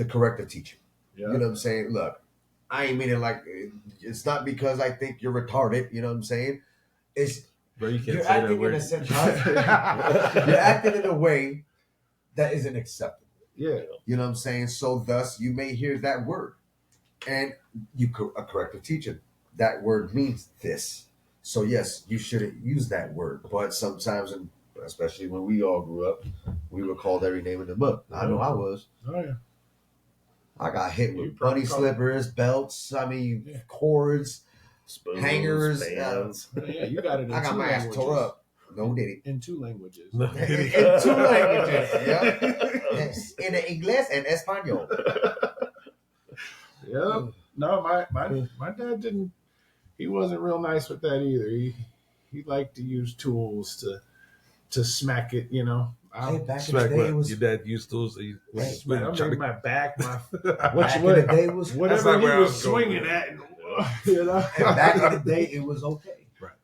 corrective teaching. Yeah. You know what I'm saying? Look, I ain't meaning like it's not because I think you're retarded. You know what I'm saying? It's Bro, you can't you're say that acting in word. a sense. You're acting in a way that isn't acceptable. Yeah. You know what I'm saying? So thus, you may hear that word, and a corrective teaching. That word means this. So yes, you shouldn't use that word. But sometimes, and especially when we all grew up, we were called every name in the book. I know I was. Oh yeah. I got hit You with probably bunny called- slippers, belts. Yeah. Cords. Spoons, Hangers, fans. Yeah, you got it. In I got two my ass languages. tore up. No diddy. In 2 languages. No, In 2 languages. Yeah. Yes. In English and Espanol. Yep. No, my dad didn't. He wasn't real nice with that either. He liked to use tools to smack it. Hey, back in the Smack day, what? it was Your dad used those. Hey, my back, my back in the day was whatever not he where I was was going swinging with at. and back in the day it was okay.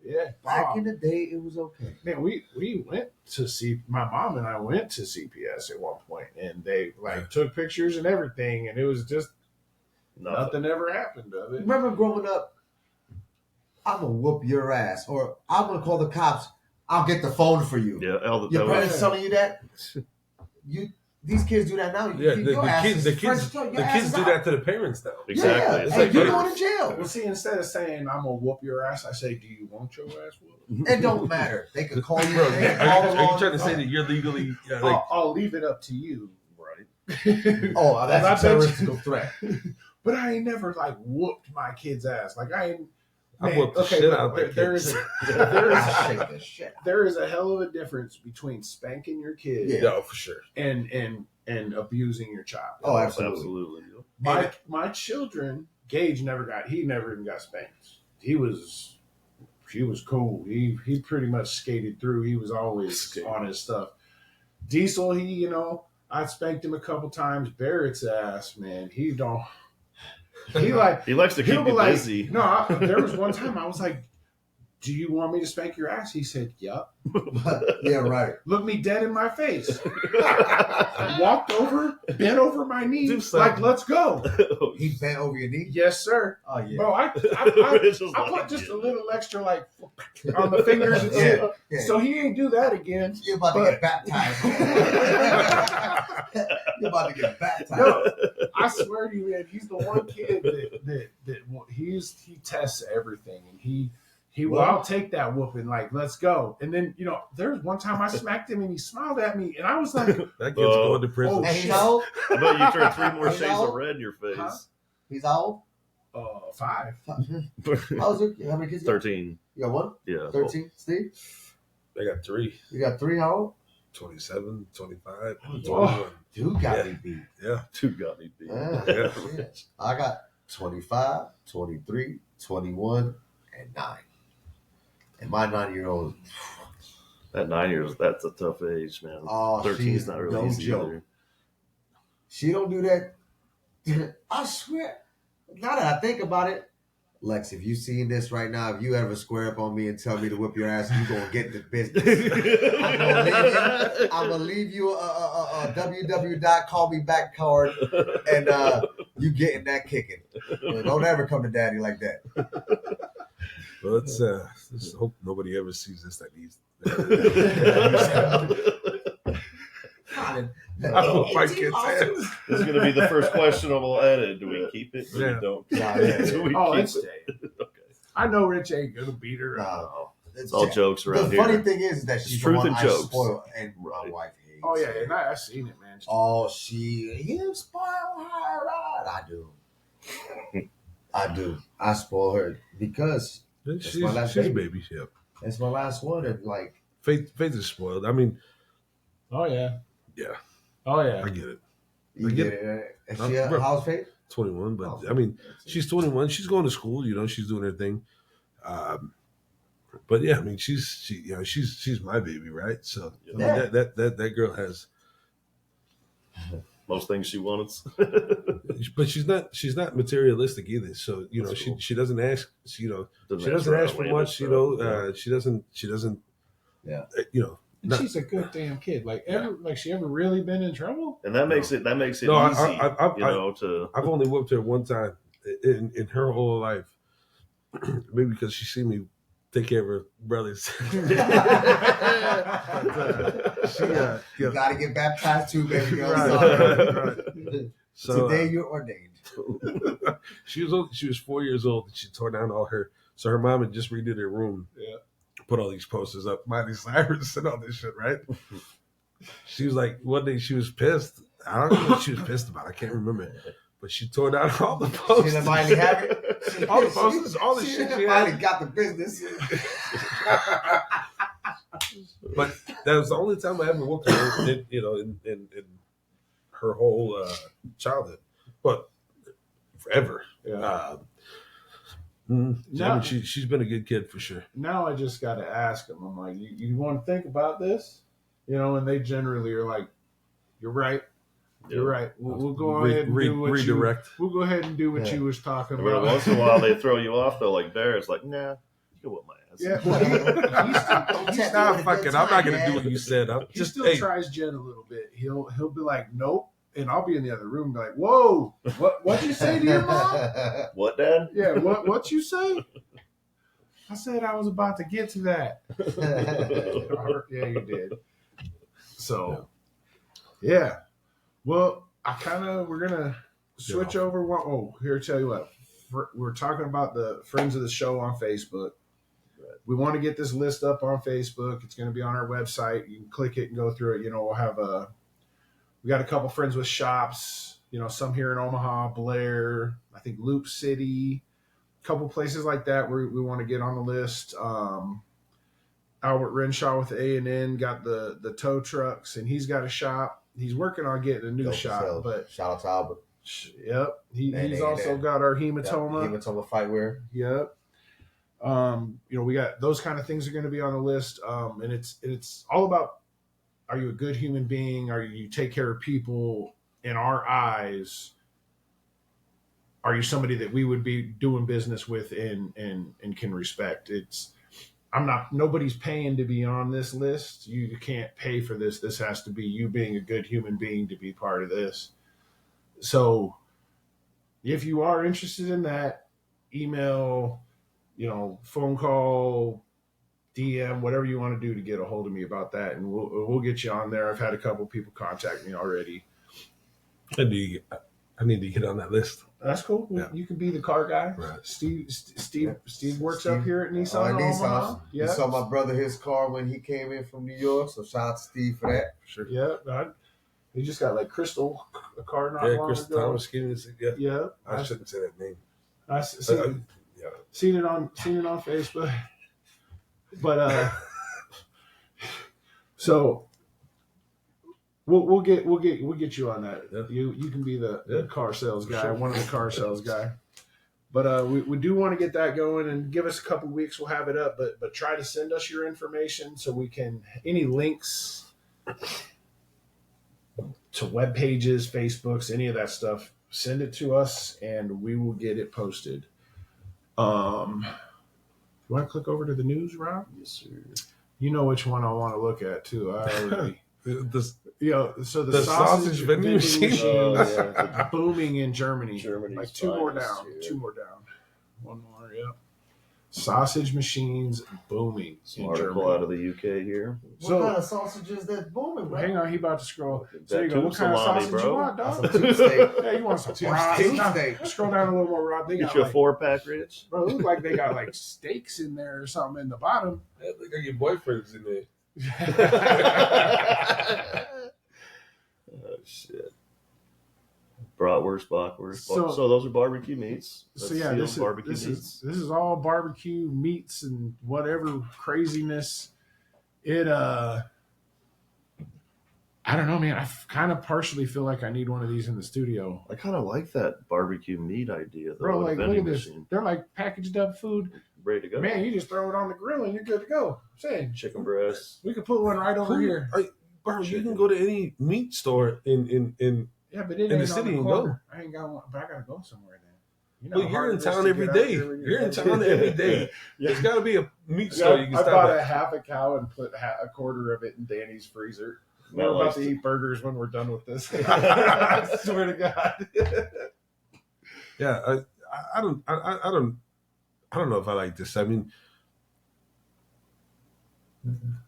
Yeah. Back in the day it was okay. Man, we went to see my mom and I went to CPS at one point, and they took pictures and everything, and it was just nothing ever happened of it. Remember growing up, I'm gonna whoop your ass, or I'm gonna call the cops. I'll get the phone for you. Yeah, Your parents was- telling you that. These kids do that now. Yeah, the kids do that to the parents now. exactly. Yeah, It's hey, like, you're hey, going to jail. Well, see, instead of saying I'm gonna whoop your ass, I say, "Do you want your ass whooped?" It don't matter. They could call you. Bro, they are can call you along. trying to say that you're legally like? I'll leave it up to you. right. Oh, that's I a bet terroristical threat. But I ain't never whooped my kid's ass. Like I ain't. I Man, whooped the okay, shit but out of my there kids. is there I is shake the shit. there is a hell of a difference between spanking your kid Yeah. No, for sure. and abusing your child. Oh, absolutely. Absolutely. My children, Gage never even got spanked. He was cool. He pretty much skated through. He was always on his stuff. Diesel, I spanked him a couple times. Barrett's ass, man, he don't. He He likes to keep he'll be you like, busy. no. There was one time I was like, "Do you want me to spank your ass?" He said, "Yup." Yeah, right. Looked me dead in my face. I walked over, bent over my knee, Do like, something. "Let's go." He bent over your knee. Yes, sir. Oh yeah. Bro, I It's just put like, just yeah. a little extra on the fingers and Yeah, stuff. yeah. So he ain't do that again. You're about to But- get baptized. You're about to get baptized. No, I swear to you, man, he's the one kid that he tests everything, and he will. I'll take that whooping. Like, let's go. And then there's one time I smacked him, and he smiled at me, and I was like, That kid's going to prison. Oh, And he's shit. how old? I bet you turned 3 more He's shades old? of red in your face. Huh? He's how 5. old? How many kids? You got? 13. You got one? Yeah. 13? Steve? I got 3, You got 3? How old? 27, 25, Oh. 21. Dude got Yeah. me beat. Yeah. 2 got me beat. Yeah. Shit. I got 25, 23, 21, and 9. And my 9-year-old, That 9 years, that's a tough age, man. oh, 13 she's is not really no easy joke. either. She don't do that. I swear. Now that I think about it, Lex, if you seen this right now, if you ever square up on me and tell me to whip your ass, you gonna get the business. I'm gonna leave you a www.callmeback card, and you getting that kicking. Don't ever come to daddy like that. Well, let's hope nobody ever sees this that needs. I hope my kids have. This is going to be the first questionable edit. Do we keep it? Do Yeah. we don't? Nah, yeah. Do we Oh, keep it's it? staying. Okay. I know Rich ain't gonna beat her. No, It's it's all jokes The around funny here. thing is that she's It's the truth one and I jokes. spoil, and my Right. wife hates. Oh yeah, it. and I've seen it, man. Oh, you spoil her. I do. I spoil her because She's my last a baby. baby. Yep. it's my last one, and like Faith is spoiled. I mean, Oh yeah. Yeah. Oh yeah. I get it. you I get get it. Right? And No, she bro. how's Faith? 21, but Oh, I mean, she's 21. She's going to school. She's doing her thing. But yeah, I mean, she's my baby, right? So I mean, Yeah. that girl has, Most things she wants. but she's not materialistic either. So That's cool. she doesn't ask. She doesn't ask for ask for outlandish much. stuff. She doesn't. Yeah. And No. she's a good damn kid. Like she ever really been in trouble? And that makes it No, easy, to I've only whooped her one time in her whole life. Maybe because she seen me take care of her brothers. You gotta get baptized too, baby girl. Right, Sorry. right. So Today you're ordained. she was 4 years old and she tore down all her. So her mom had just redid her room. Yeah. Put all these posters up, Miley Cyrus and all this shit, right? She was like, one day she was pissed. I don't know what she was pissed about. I can't remember. But she tore down all the She posters. let Miley have it. All the posters, all the She shit let she Miley had. got the business. But that was the only time I ever whooped her, in her whole childhood. But forever. Yeah. I Now- mean, she's been a good kid for sure. Now I just got to ask them. I'm like, you want to think about this? And they generally are like, "You're right. You're right. We'll go ahead and do what redirect. We'll go ahead and do what Yeah. you was talking Every about." once in a while they throw you off though, like Bear. It's like, nah, you can whip my ass. Yeah. Nah, fuck it. I'm not gonna do what you said. I'm He just still hey, tries Jen a little bit. He'll be like, "Nope," and I'll be in the other room, and be like, "Whoa, what'd you say to your mom?" What, Dad? Yeah, what you say? I said I was about to get to that. Yeah, you did. So, yeah. Well, we're gonna switch over. Here, tell you what. We're talking about the friends of the show on Facebook. We want to get this list up on Facebook. It's going to be on our website. You can click it and go through it. We'll have we got a couple friends with shops. Some here in Omaha, Blair, I think Loop City, a couple places like that where we want to get on the list. Albert Renshaw with A&N got the tow trucks, and he's got a shop. He's working on getting a new Dope shop, as hell. but Shout out to Albert. yep, And he's A&N. also got our hematoma. Hematoma Fightwear. Yep. We got those kind of things are going to be on the list. And it's all about, are you a good human being? Are you take care of people in our eyes? Are you somebody that we would be doing business with and can respect? Nobody's paying to be on this list. You can't pay for this. This has to be you being a good human being to be part of this. So if you are interested in that, email, phone call, DM, whatever you want to do to get a hold of me about that, and we'll get you on there. I've had a couple people contact me already. I need to get on that list. That's cool. Yeah. You can be the car guy. Right. Steve works Steve- up here at Nissan Omaha. You saw my brother his car when he came in from New York. So shout out to Steve for that. Sure. Yeah. He just got like Crystal a car not Yeah, long Chris ago. Thomas. Yeah. Yeah. I shouldn't say that name. Yeah. Seen it on Facebook. But so we'll get you on that. Yeah. You can be the Yeah. car sales guy, Sure. one of the car sales guy. But we do want to get that going, and give us a couple weeks. We'll have it up. But try to send us your information so we can any links to web pages, Facebooks, any of that stuff. Send it to us, and we will get it posted. You want to click over to the news, Rob? Yes, sir. You know which one I want to look at too. I already, so the sausage vending machine? Oh, yeah. booming in Germany. Germany's Like two more finest, down. yeah. Two more down. One more. Yep. Sausage machines booming Some in article Germany. out of the UK here. So- of sausage is that booming, Hang on, he about to scroll. That There you go. What kind of salami, sausage you bro. want, dog? Some cheesesteak. Yeah, you want some Cheesesteak. fries? Cheesesteak. Scroll down a little more, Rob. They Get got you a like, 4-pack, Rich. bro, it look like they got like steaks in there or something in the bottom. Look like your boyfriend's in there. Oh shit. Bratwurst, bockwurst. So- So those are barbecue meats. So yeah, That's sealed this is all barbecue meats and whatever craziness. It I don't know, man. I kind of partially feel like I need one of these in the studio, I kind of like that barbecue meat idea, though. bro. with a Like, look vending at this. machine. They're like packaged up food. Ready to go. Man, you just throw it on the grill and you're good to go. I'm saying Chicken breasts. we could put one right over here. Bro, you can go to any meat store in Yeah, but it in ain't the on city the and corner. I ain't got one, but I gotta go somewhere then. You know well, how you're hard in it is town to every get out day. there when You're in headed- town every day. There's got to be a meat store you can I stop bought at. a half a cow and put a quarter of it in Danny's freezer. Matt We're about likes to to- eat burgers when we're done with this. I swear to God. Yeah, I don't know if I like this. I mean,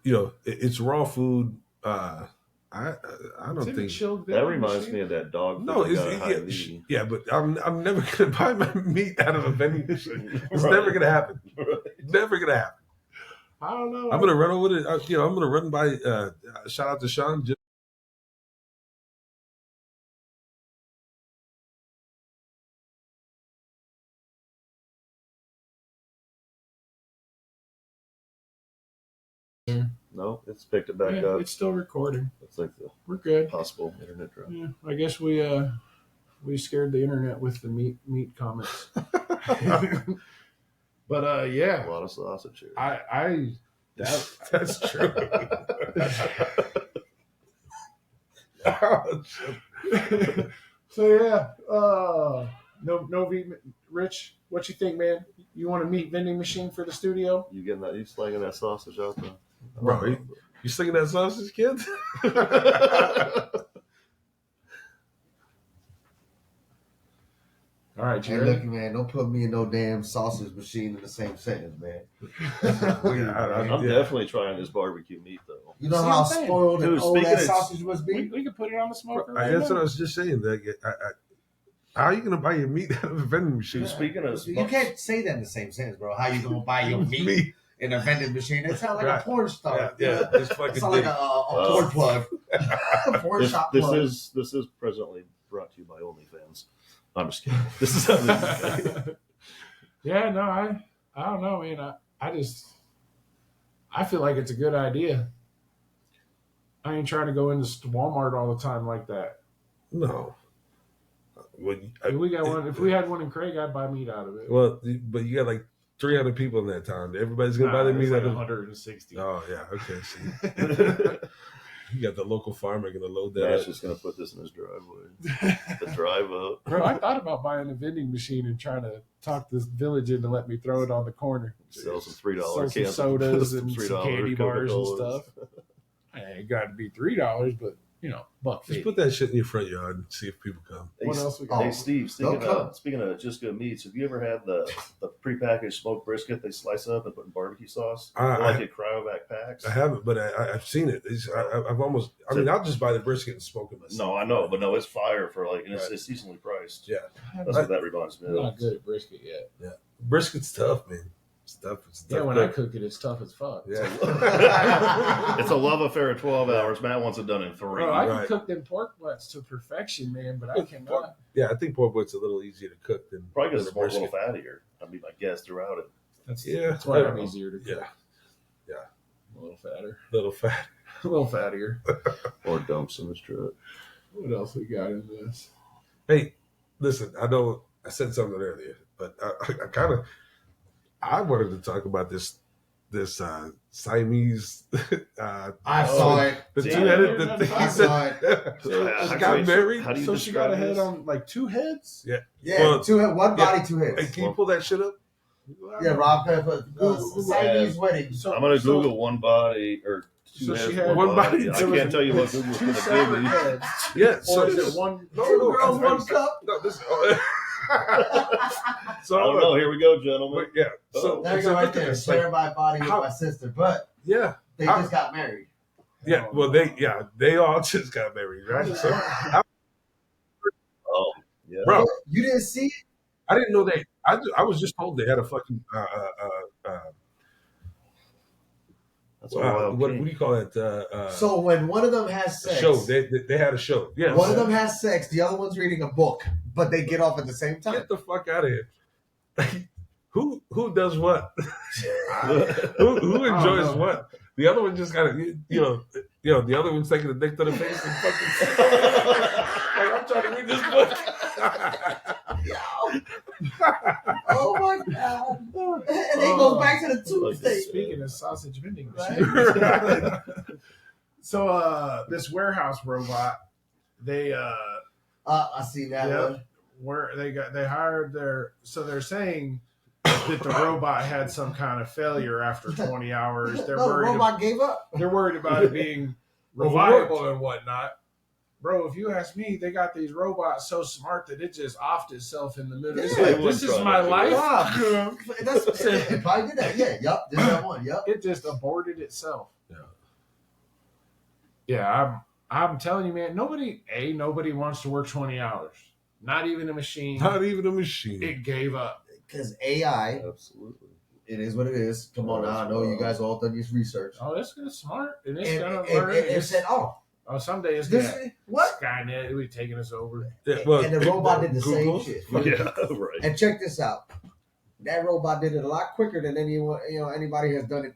it's raw food. I don't think. That reminds me of that dog. No, food I got at it's Hy-Vee. yeah, but I'm never gonna buy my meat out of a vending machine. It's never gonna happen. Never gonna happen. I don't know. I'm gonna run over to I'm gonna run by. Shout out to Sean. No, it's picked it back Yeah, up. it's still recording. It's like the We're good. possible internet drop. Yeah, I guess we scared the internet with the meat comments. But yeah, A lot of sausage here. That's true. So yeah, no meat. Rich, what you think, man? You want a meat vending machine for the studio? You getting that? You slinging that sausage out there? Bro, you slinging that sausage, kid? All right, Hey, Jared. look, man, don't put me in no damn sausage machine in the same sentence, man. I'm definitely trying this barbecue meat though. You know See how what I'm saying? spoiled and Dude, old speaking that of- sausage must be? we could put it on the smoker. That's what I was just saying. How are you gonna buy your meat out of a vending machine? Speaking of, You can't say that in the same sentence, bro. How you gonna buy your meat in a vending machine? It sounds like Right. a porn star. Yeah, just fucking It sounds like a porn plug. A porn this, shop this plug. is presently brought to you by OnlyFans. I'm just kidding. This is how this Yeah, no, I don't know, man. I feel like it's a good idea. I ain't trying to go into Walmart all the time like that. No. Well, If we got one. If we had one in Craig, I'd buy meat out of it. but you got like 300 people in that town. Everybody's gonna buy their meat out of. 160. Oh yeah, okay. See, you got the local farmer gonna load that. Matt's up. just gonna put this in his driveway. The drive up. Bro, I thought about buying a vending machine and trying to talk this village into let me throw it on the corner. Sell some $3 Sell some cans, sodas some and some $3 candy bars and Coca-Colas. stuff. It got to be $3, but buck Just 50. put that shit in your front yard and see if people come. What else we got? Hey, Steve, They'll come. speaking of Just Good Meats, have you ever had the prepackaged smoked brisket they slice up and put in barbecue sauce? I- They're like in cryovac packs. I haven't, but I've seen it. I've almost. I mean, I'll just buy the brisket and smoke it myself. No, I know, but no, it's fire for like, and Right. it's decently priced. Yeah. That's what that reminds me I'm of. not good at brisket yet. Brisket's tough, man. It's tough. It's Yeah, tough. when I cook it, it's tough as fuck. Yeah. It's a love affair of 12 hours. Matt wants it done in 3. Bro, I can Right. cook them pork butts to perfection, man, but I Pork- cannot. Yeah, I think pork butt's a little easier to cook than Probably because than it's more a little brisket. fattier. I mean, my guess throughout it. That's Yeah, that's why I I'm don't easier to cook. Yeah. A little fatter. Little fat. A little fattier. Or dumps in his truck. What else we got in this? Hey, listen, I know I said something earlier, but I wanted to talk about this Siamese. I saw it. The See, two-headed. I He saw said, How got do you- married. How do you So she got a describe head this? on like 2 heads? Yeah, Well, one body, 2 heads. Hey, can you pull that shit up? Yeah, Rob Pepper. Siamese wedding. So, I'm going to so- Google one body or two So heads, she had one body, I there was can't tell you what it's Google's two going to separate give me. heads. Yeah. So Or is this, it one? no, Two no, girls, I'm- one cup. No, this. So I don't know. Here we go, gentlemen. But yeah. So There you so go, right look at there. this, like, Share my body with how- my sister, but yeah. they How- just got married. Yeah. Well, they all just got married, right? So, Oh, yeah. bro, You didn't see it? I didn't know they. I was just told they had a fucking That's a wild what king. do you call it? So when one of them has a sex, show. They had a show. Yeah. one of them has sex, the other one's reading a book, but they get off at the same time. Get the fuck out of here. Who does what? who enjoys know. what? The other one just got the other one's taking a dick to the face and fucking. Like, I'm trying to read this book. Oh my god! And it goes back to the Tuesday. Speaking of sausage vending Right. machine. So this warehouse robot, they I see that Yep. one. where they hired they're saying that the robot had some kind of failure after 20 hours. They're No, the worried robot gave up. they're worried about it being reliable and whatnot. Bro, if you ask me, they got these robots so smart that it just offed itself in the middle. It's Yeah, like, it was this is trying my to do life. Wow. That's if I did that, yeah, yup, this is that one, yup. It just aborted itself. Yeah. Yeah, I'm telling you, man, nobody wants to work 20 hours. Not even a machine. Not even a machine. It gave up. Because AI, Absolutely. it is what it is. Come on now, I know you guys all done your research. Oh, it's gonna smart. And it's And gonna and learn. it It's- said, oh, someday it's this gonna what? Skynet will be taking us over. Yeah, And the robot did the Google. same shit. Yeah, right. And check this out. That robot did it a lot quicker than anyone, anybody has done it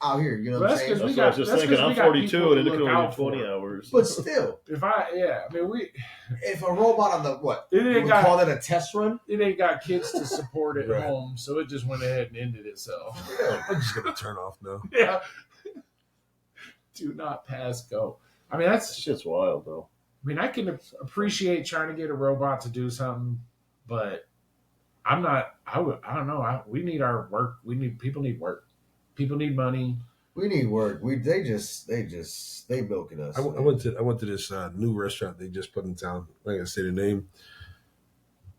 out here. You know what I'm That's saying? 'cause That's we what I was got- just that's thinking. 'cause we I'm got 42 people and it to took look only out 20 for. hours. But still, if a robot on the what? It ain't We got- call it a test run. it ain't got kids to support at Right. home, so it just went ahead and ended itself. I'm just gonna turn off now. Yeah. Do not pass go. I mean, That shit's wild, though. I can appreciate trying to get a robot to do something, but I don't know. We need our work. People need work. People need money. We need work. They milking us. I went to this new restaurant they just put in town. Like I say the name.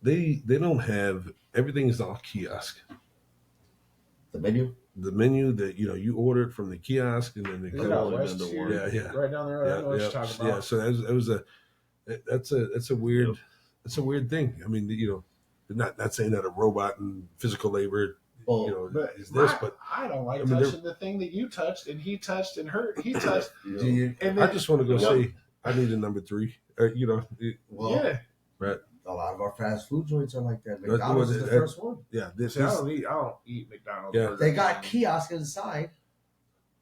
They don't have everything is all kiosk. The menu. The menu that you order it from the kiosk and then they Is come it out only west been to here? one. Yeah. Right down the road. I know what you're talking about. yeah. So that's a weird thing. I mean, not saying that a robot and physical labor, Well, But is this, my- but I don't like I mean, touching the thing that you touched and he touched and he touched. do you? And I then, just want to go Yeah. say I need a number 3. Well, yeah. a lot of our fast food joints are like that. That's McDonald's what is the it- first one. Yeah, this See, I is don't eat McDonald's. Yeah. burgers. They got kiosks inside.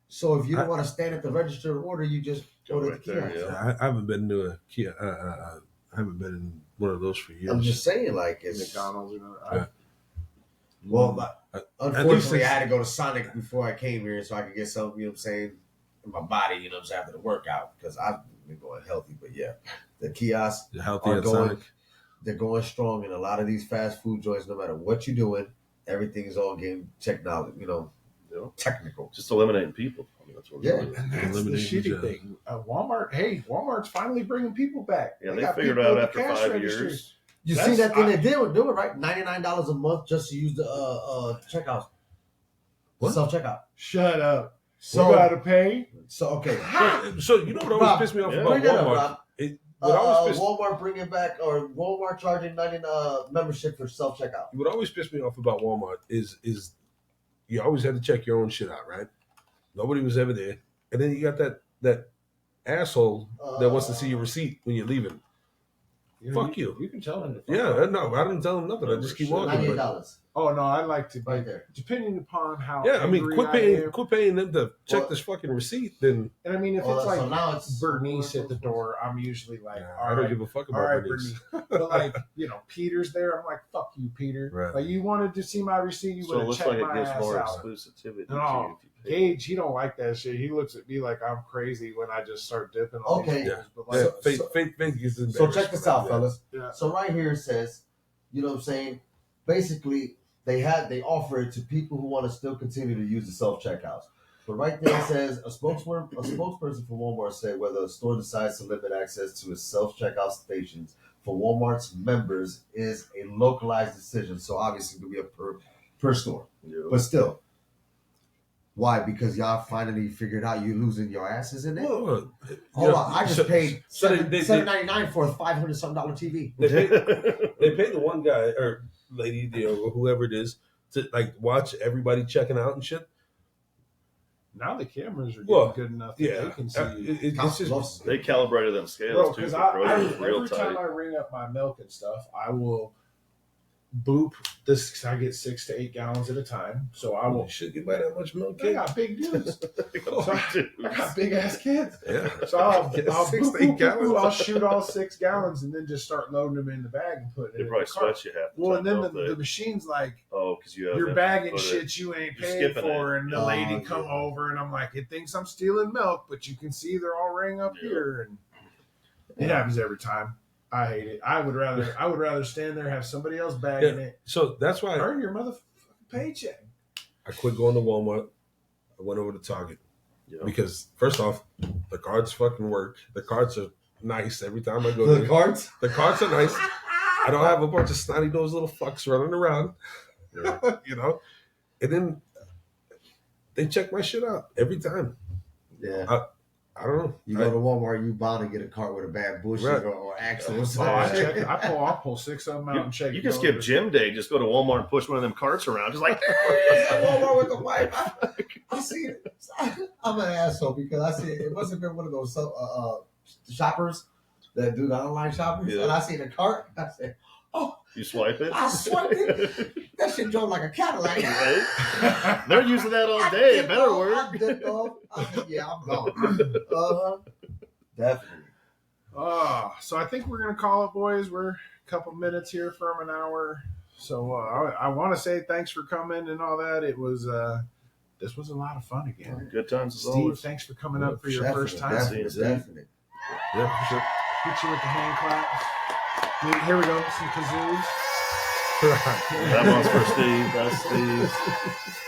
So if you don't want to stand at the register and order, you just go to the Right there, kiosk. yeah. I haven't been to a Kia. I haven't been in one of those for years. I'm just saying, like it's McDonald's. Yeah. well, but At least unfortunately, I it's- had to go to Sonic before I came here, so I could get something. You know what I'm saying? In my body, you know what I'm saying, after the workout, because I've been going healthy. But yeah, the kiosks the healthy are and going. Sonic. They're going strong in a lot of these fast food joints. No matter what you're doing, everything is all game technology. Yeah. Technical. Just eliminating people. I mean, That's what Yeah. it is. And that's the Eliminating shitty the thing. Walmart's finally bringing people back. Yeah, They they got figured people out at after the cash 5 register. years. You That's- see that thing I- they did with doing right? $99 a month just to use the checkout. What? Self checkout. Shut up. So We gotta pay. so okay. So you know what always Rob, pissed me off yeah. about Bring that up, Walmart? Rob. What always pissed Walmart bringing back or Walmart charging membership for self checkout. what always pissed me off about Walmart is you always had to check your own shit out, right? Nobody was ever there, and then you got that asshole that wants to see your receipt when you're leaving. Fuck you. You can tell them. To fuck Yeah, up. no, I didn't tell him nothing. I just keep walking. $98 But, Oh no, I like to right there. depending upon how. yeah, I mean, angry quit I paying am. them to check Well- this fucking receipt. Then And I mean, if Well, it's like so now it's Bernice at the door, I'm usually like, I all don't right, give a fuck all about right, Bernice. Bernice. But like, Peter's there. I'm like, fuck you, Peter. Right. Like, you wanted to see my receipt, you So would it have looks checked like it my gives ass more out. exclusivity No, to you if you pay. Gage, he don't like that shit. He looks at me like I'm crazy when I just start dipping. On Okay. these Yeah. fools. But like, Yeah, So- fake is So embarrassed. check this out, Yeah. fellas. Yeah. So right here it says, you know what I'm saying? Basically, they offer it to people who want to still continue to use the self checkouts. But right there it says a spokesperson for Walmart said whether a store decides to limit access to its self checkout stations for Walmart's members is a localized decision. So obviously it could be a per store. Yeah. But still. Why? Because y'all finally figured out you're losing your asses in it? Well, Hold on, I just paid so they $7.99 for a $500-something TV. they pay the one guy or lady, or whoever it is, to like watch everybody checking out and shit. now the cameras are getting Well, good enough that Yeah, they can see. it's just They calibrated them Bro, scales too because for produce real every time tight. I ring up my milk and stuff, I will boop this. 'Cause I get 6 to 8 gallons at a time, so I will. shit. You buy that much milk, They kid? got big dudes. Oh, dude. I got big ass kids. Yeah. So I'll Get boop, 6 to 8 boop, boop, gallons. boop. I'll shoot all 6 gallons and then just start loading them in the bag and putting it They in probably the cart. sweat you half the Well, time. and then don't the they? machine's like, Oh, because you have you're them bagging put it- shit you ain't you're paying skipping for, it. and the Oh, lady come yeah. over, and I'm like, it thinks I'm stealing milk, but you can see they're all ring up Yeah. here, and it happens every time. I hate it. I would rather stand there, have somebody else bagging it, So that's why earn your motherfucking paycheck. I quit going to Walmart. I went over to Target Yeah. because first off, the cards fucking work. The cards are nice every time I go The there. cards? The cards are nice. I don't have a bunch of snotty nosed little fucks running around, And then they check my shit out every time. Yeah. I don't know. You go to Walmart, you bound to get a cart with a bad bushing Right. or axle or Oh, something. I check it. I'll pull 6 of them out and check. You it can over. skip gym day. Just go to Walmart and push one of them carts around. Just like, Walmart with the wife. I see it. I'm an asshole because I see it. It must have been one of those shoppers that do the online shopping. Yeah. And I see the cart. I said, you swipe it. I swiped it. That shit drove like a Cadillac. Right? They're using that all day. It better work. I dipped off. I said, yeah, I'm gone. Definitely. So I think we're gonna call it, boys. We're a couple minutes here from an hour. So I want to say thanks for coming and all that. It was this was a lot of fun again. Good times as Steve, always. thanks for coming up for your Definitely, first time. Definitely. Yeah, for sure. Hit you with the hand clap. Here we go, some kazoos. That one's for Steve. That's Steve.